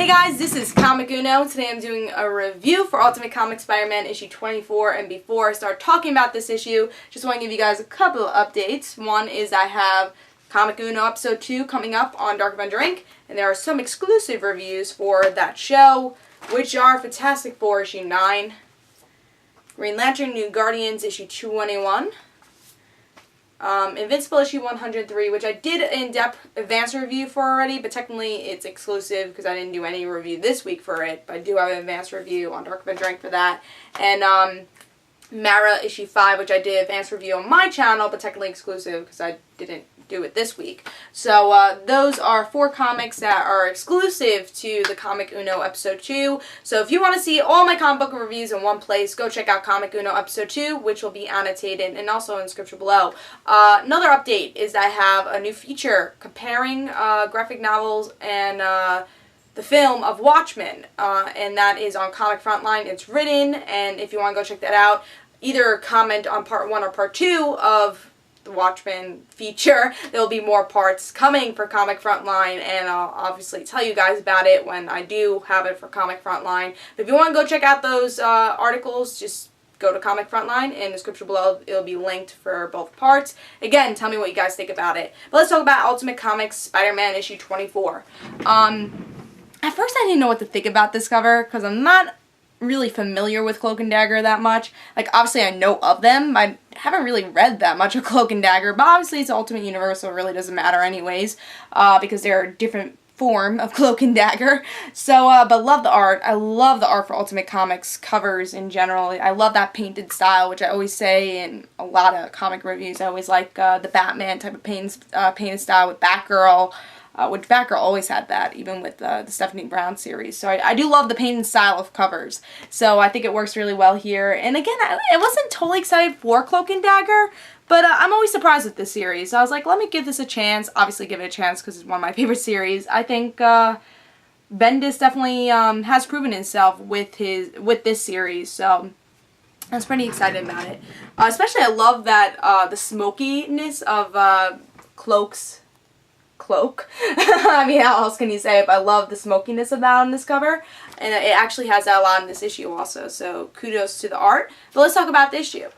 guys, this is Comic Uno. Today I'm doing a review for Ultimate Comics Spider-Man issue 24, and before I start talking about this issue, just want to give you guys a couple of updates. One is I have Comic Uno episode 2 coming up on Dark Avenger Inc., and there are some exclusive reviews for that show, which are Fantastic Four issue 9, Green Lantern New Guardians issue 221, Invincible issue 103, which I did an in-depth advance review for already, but technically it's exclusive because I didn't do any review this week for it, but I do have an advance review on Dark Avenger Inc. for that. And Mara issue 5, which I did an advance review on my channel, but technically exclusive because I didn't do it this week. So those are 4 comics that are exclusive to the Comic Uno episode 2. So if you want to see all my comic book reviews in one place, go check out Comic Uno episode 2, which will be annotated and also in the description below. Another update is I have a new feature comparing graphic novels and the film of Watchmen, and that is on Comic Frontline. It's written, and if you want to go check that out, either comment on part 1 or part 2 of the Watchmen feature. There will be more parts coming for Comic Frontline, and I'll obviously tell you guys about it when I do have it for Comic Frontline. But if you want to go check out those articles, just go to Comic Frontline. In the description below, it'll be linked for both parts. Again, tell me what you guys think about it. But let's talk about Ultimate Comics Spider-Man issue 24. At first I didn't know what to think about this cover, because I'm not really familiar with Cloak and Dagger that much. Like, obviously I know of them. I haven't really read that much of Cloak and Dagger, but obviously it's Ultimate Universe, so it really doesn't matter anyways, because they're a different form of Cloak and Dagger. So, but love the art. I love the art for Ultimate Comics covers in general. I love that painted style, which I always say in a lot of comic reviews. I always like the Batman type of painted style with Batgirl, which Batgirl always had that, even with the Stephanie Brown series. So I do love the painted style of covers. So I think it works really well here. And again, I wasn't totally excited for Cloak and Dagger, but I'm always surprised with this series. So I was like, let me give this a chance. Obviously give it a chance because it's one of my favorite series. I think Bendis definitely has proven himself with this series. So I was pretty excited about it. Especially I love that the smokiness of Cloak's cloak. I mean, how else can you say it? But I love the smokiness of that on this cover, and it actually has that a lot in this issue also, so kudos to the art. But let's talk about the issue.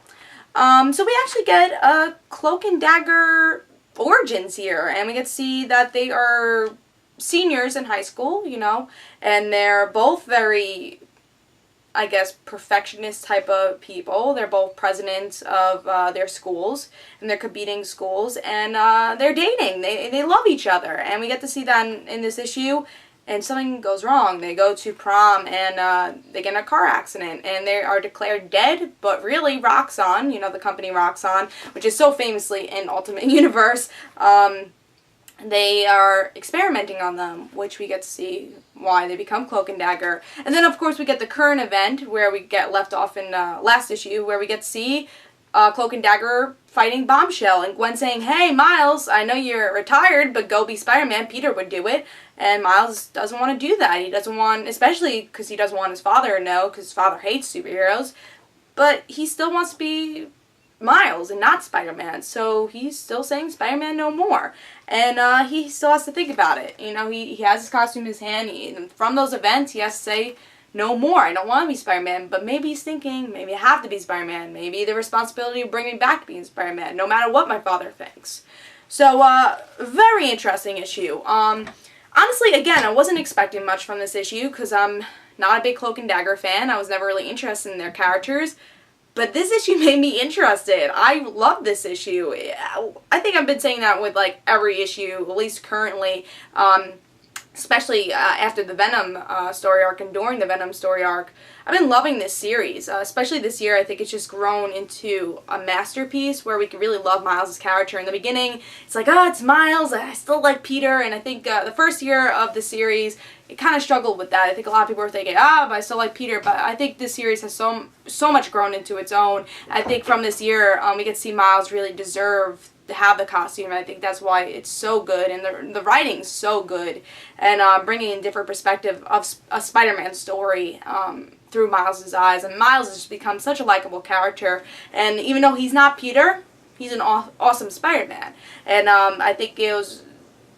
So we actually get a Cloak and Dagger origins here, and we get to see that they are seniors in high school, you know, and they're both very, I guess, perfectionist type of people. They're both presidents of their schools, and they're competing schools, and they're dating. They love each other, and we get to see that in this issue, and something goes wrong. They go to prom, and they get in a car accident, and they are declared dead, but really Roxxon, you know, the company Roxxon, which is so famously in Ultimate Universe, they are experimenting on them, which we get to see why they become Cloak and Dagger. And then, of course, we get the current event where we get left off in last issue, where we get to see Cloak and Dagger fighting Bombshell, and Gwen saying, hey, Miles, I know you're retired, but go be Spider-Man. Peter would do it. And Miles doesn't want to do that. He doesn't want, especially because he doesn't want his father to know, because his father hates superheroes, but he still wants to be Miles and not Spider-Man, so he's still saying Spider-Man no more, and he still has to think about it. You know, he has his costume in his hand, and from those events he has to say no more. I don't want to be Spider-Man, but maybe he's thinking, maybe I have to be Spider-Man, maybe the responsibility of bringing me back to being Spider-Man, no matter what my father thinks. So, very interesting issue. Honestly, again, I wasn't expecting much from this issue, because I'm not a big Cloak and Dagger fan. I was never really interested in their characters. But this issue made me interested. I love this issue. I think I've been saying that with like every issue, at least currently, especially after the Venom story arc and during the Venom story arc. I've been loving this series, especially this year. I think it's just grown into a masterpiece where we can really love Miles' character. In the beginning, it's like, oh, it's Miles, I still like Peter, and I think the first year of the series, it kind of struggled with that. I think a lot of people were thinking, but I still like Peter, but I think this series has so much grown into its own. I think from this year, we get to see Miles really deserve to have the costume, and I think that's why it's so good, and the writing's so good, and bringing in different perspective of a Spider-Man story through Miles' eyes, and Miles has just become such a likable character, and even though he's not Peter, he's an awesome Spider-Man, and I think it was,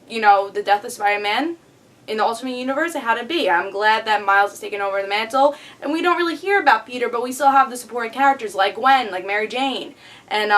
you know, the death of Spider-Man in the Ultimate Universe, it had to be. I'm glad that Miles has taken over the mantle, and we don't really hear about Peter, but we still have the supporting characters like Gwen, like Mary Jane, and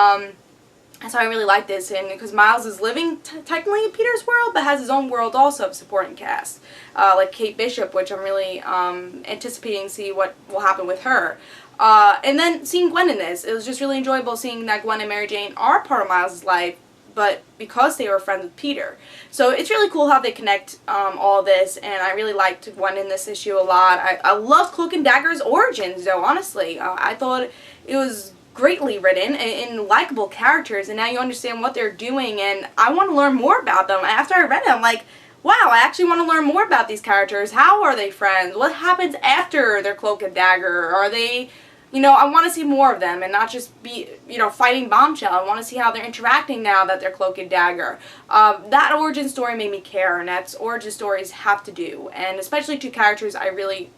so I really like this, and because Miles is living technically in Peter's world, but has his own world also of supporting cast, like Kate Bishop, which I'm really anticipating to see what will happen with her. And then seeing Gwen in this, it was just really enjoyable seeing that Gwen and Mary Jane are part of Miles' life, but because they were friends with Peter. So it's really cool how they connect all this, and I really liked Gwen in this issue a lot. I love Cloak and Dagger's origins, though, honestly. I thought it was greatly written and likable characters, and now you understand what they're doing, and I want to learn more about them. After I read it, I'm like, wow, I actually want to learn more about these characters. How are they friends? What happens after their Cloak and Dagger? Are they, you know, I want to see more of them and not just be, you know, fighting Bombshell. I want to see how they're interacting now that they're Cloak and Dagger. That origin story made me care, and that's origin stories have to do, and especially two characters I really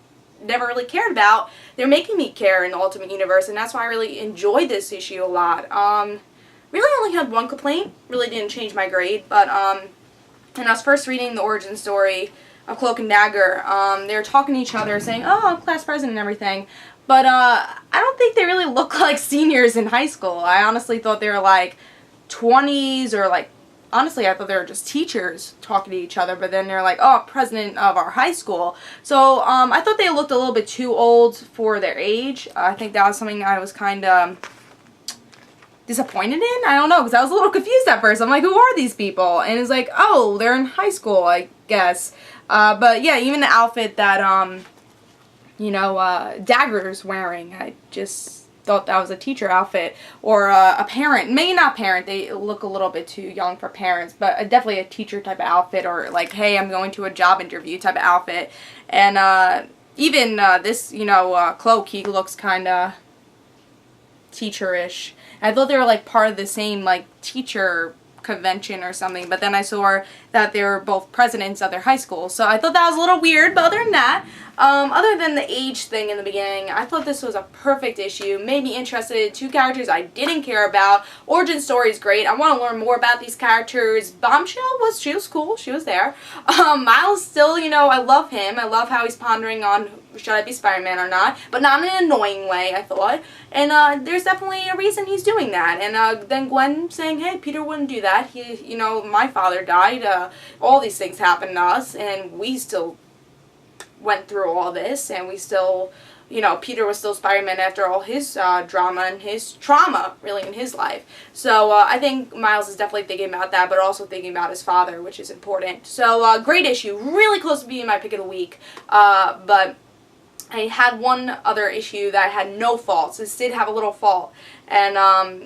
never really cared about. They're making me care in the Ultimate Universe, and that's why I really enjoyed this issue a lot. Really only had one complaint. Really didn't change my grade, but when I was first reading the origin story of Cloak and Dagger, they were talking to each other saying, oh, I'm class president and everything, but I don't think they really look like seniors in high school. I honestly thought they were like 20s, or like, honestly, I thought they were just teachers talking to each other, but then they're like, oh, president of our high school. So I thought they looked a little bit too old for their age. I think that was something I was kind of disappointed in. I don't know, because I was a little confused at first. I'm like, who are these people? And it's like, oh, they're in high school, I guess. But yeah, even the outfit that, you know, Dagger's wearing, I just thought that was a teacher outfit, or a parent, maybe not parent, they look a little bit too young for parents, but definitely a teacher type of outfit, or like, hey, I'm going to a job interview type of outfit. And even this, you know, Cloak, he looks kind of teacher-ish. I thought they were like part of the same like teacher convention or something, but then I saw that they were both presidents of their high school, so I thought that was a little weird. But other than that, other than the age thing in the beginning, I thought this was a perfect issue. Made me interested in two characters I didn't care about. Origin story is great. I want to learn more about these characters. Bombshell she was cool. She was there. Miles still, you know, I love him. I love how he's pondering on, should I be Spider-Man or not, but not in an annoying way, I thought. And there's definitely a reason he's doing that. And then Gwen saying, hey, Peter wouldn't do that. He, you know, my father died. All these things happened to us, and we still went through all this, and we still, you know, Peter was still Spider-Man after all his drama and his trauma, really, in his life. So I think Miles is definitely thinking about that, but also thinking about his father, which is important. So great issue, really close to being my pick of the week, but I had one other issue that I had no faults. This did have a little fault, and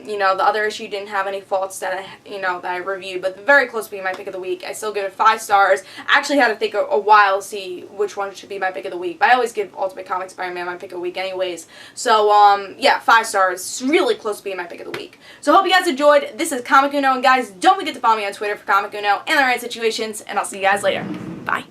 you know, the other issue didn't have any faults that I reviewed, but very close to being my pick of the week. I still give it 5 stars. I actually had to think a while to see which one should be my pick of the week, but I always give Ultimate Comics Spider-Man my pick of the week anyways. So yeah, 5 stars, really close to being my pick of the week. So hope you guys enjoyed. This is Comic Uno, and guys, don't forget to follow me on Twitter for Comic Uno and the right situations, and I'll see you guys later. Bye.